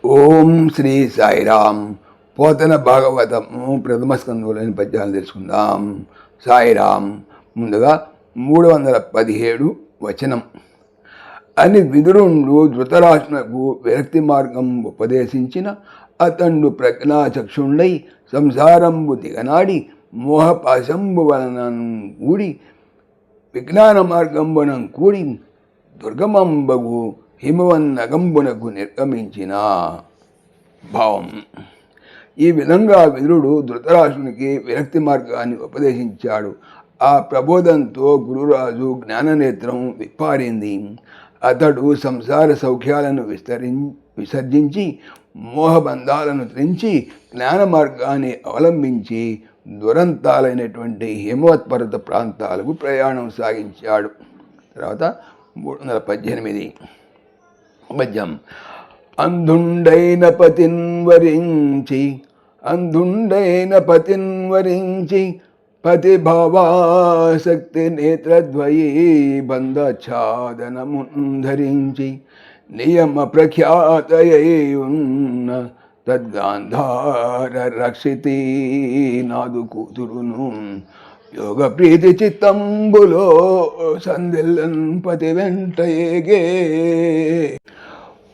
ఓం శ్రీ సాయిరామ్. పోతన భాగవతము ప్రథమ స్కంధంలోని పద్యాలను తెలుసుకుందాం. సాయిరామ్. ముందుగా 317 వచనం. అని విదురుండు ధృతరాష్ట్రునకు విరక్తి మార్గం ఉపదేశించిన అతండు ప్రజ్ఞాచక్షుండై సంసారంబు దిగనాడి మోహపాశంబు వలనం కూడి విజ్ఞాన మార్గంబునం కూడి దుర్గమంబగు హిమవన్నగంబునకు నిర్గమించిన భావం. ఈ విధంగా విదురుడు ధృతరాష్ట్రునికి విరక్తి మార్గాన్ని ఉపదేశించాడు. ఆ ప్రబోధంతో గురురాజు జ్ఞాననేత్రం విప్పారింది. అతడు సంసార సౌఖ్యాలను విసర్జించి మోహబంధాలను త్రించి జ్ఞాన మార్గాన్ని అవలంబించి దురంతాలైనటువంటి హిమవత్పర్వత ప్రాంతాలకు ప్రయాణం సాగించాడు. తర్వాత 318 పద్యం. అంధుండైన పతిన్వరించి పతిభావాసక్తి నేత్రద్వయీ బంధఛాదనముంధరించి నియమ ప్రఖ్యాతయైయున్న తద్గాంధార రక్షితి నాదు కూతురును యోగ ప్రీతి చిత్తంబులో సందిల్లన్ పతి వెంటయేగే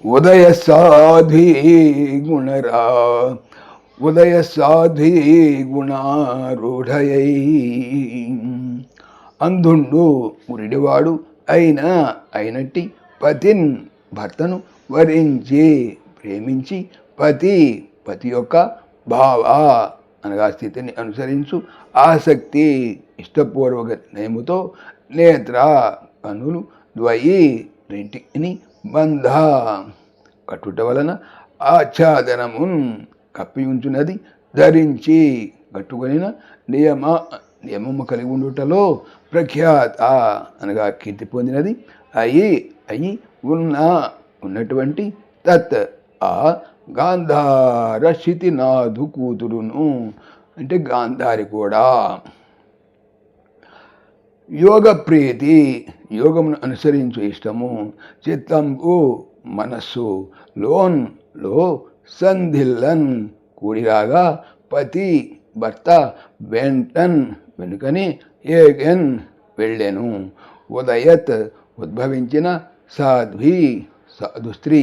ఉదయ సాధ్వీ గుణారూఢయై. అంధుండు మురిడివాడు అయినట్టి పతిన్ భర్తను వరించి ప్రేమించి పతి యొక్క భావ అనగా స్థితిని అనుసరించు ఆసక్తి ఇష్టపూర్వక నేముతో నేత్ర కనులు ద్వయి రెంటిని బంధ కట్టుట వలన ఆచ్ఛాదనమున్ కప్పి ఉంచున్నది ధరించి కట్టుకొనిన నియమము కలిగి ఉండుటలో ప్రఖ్యాత అనగా కీర్తి పొందినది అయి ఉన్నటువంటి తత్ ఆ గాంధార శితినాథు కూతురును అంటే గాంధారి కూడా. యోగ ప్రీతి యోగమును అనుసరించు ఇష్టము చిత్తంబు మనస్సు లో సంధిల్లన్ కూడిరాగా పతి భర్త వెనుకని ఏగన్ వెళ్ళెను. ఉదయత్ ఉద్భవించిన సాధు స్త్రీ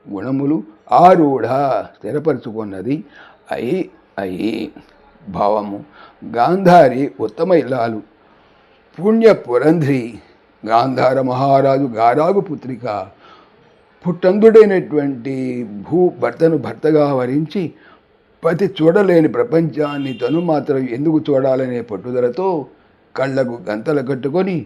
గుణములు ఆరూఢ స్థిరపరచుకున్నది అయి భావము. గాంధారి ఉత్తమ ఇల్లాలు పుణ్య పురంధ్రి గాంధార మహారాజు గారాగు పుత్రిక. పుట్టందుడైనటువంటి భర్తను భర్తగా వరించి పతి చూడలేని ప్రపంచాన్ని తను మాత్రం ఎందుకు చూడాలనే పట్టుదలతో కళ్ళకు గంతలు కట్టుకొని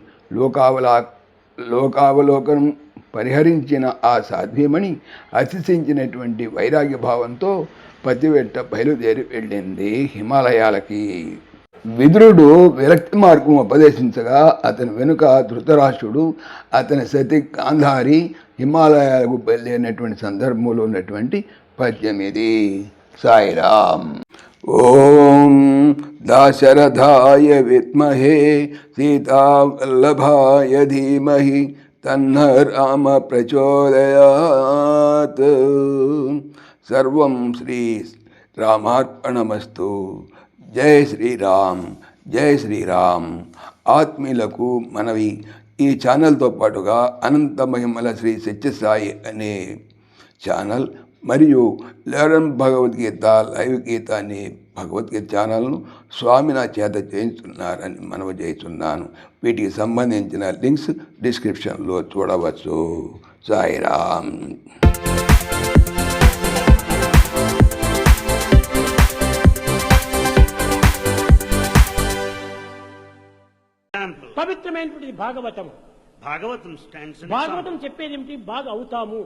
లోకావలోకనం పరిహరించిన ఆ సాధ్వీమణి అతిశించినటువంటి వైరాగ్య భావంతో పతి వెంట బయలుదేరి వెళ్ళింది హిమాలయాలకి. విదురుడు విరక్తి మార్గం ఉపదేశించగా అతని వెనుక ధృతరాష్ట్రుడు అతని సతి గాంధారి హిమాలయాలకు బయలుదేరినటువంటి సందర్భంలో ఉన్నటువంటి పద్యం ఇది. సాయిరామ్. ఓం దాశరథాయ విద్మహే సీతావల్లభాయ ధీమహి తన్న రామ ప్రచోదయాత్. సర్వం శ్రీ రామార్పణమస్తు. జై శ్రీరామ్. జై శ్రీరామ్. ఆత్మీయులకు మనవి, ఈ ఛానల్తో పాటుగా అనంత మహిమల శ్రీ సత్యసాయి అనే ఛానల్ మరియు లెర్న్ భగవద్గీత లైవ్ గీత అనే భగవద్గీత ఛానల్ను స్వామి నా చేత చేయించున్నారని మనవి చేస్తున్నాను. వీటికి సంబంధించిన లింక్స్ డిస్క్రిప్షన్లో చూడవచ్చు. సాయిరామ్. పవిత్రమైనటువంటి Bhagavatam Bhagavatam stands in Bhagavatam చెప్పేది ఏమిటి? బాగా అవుతాము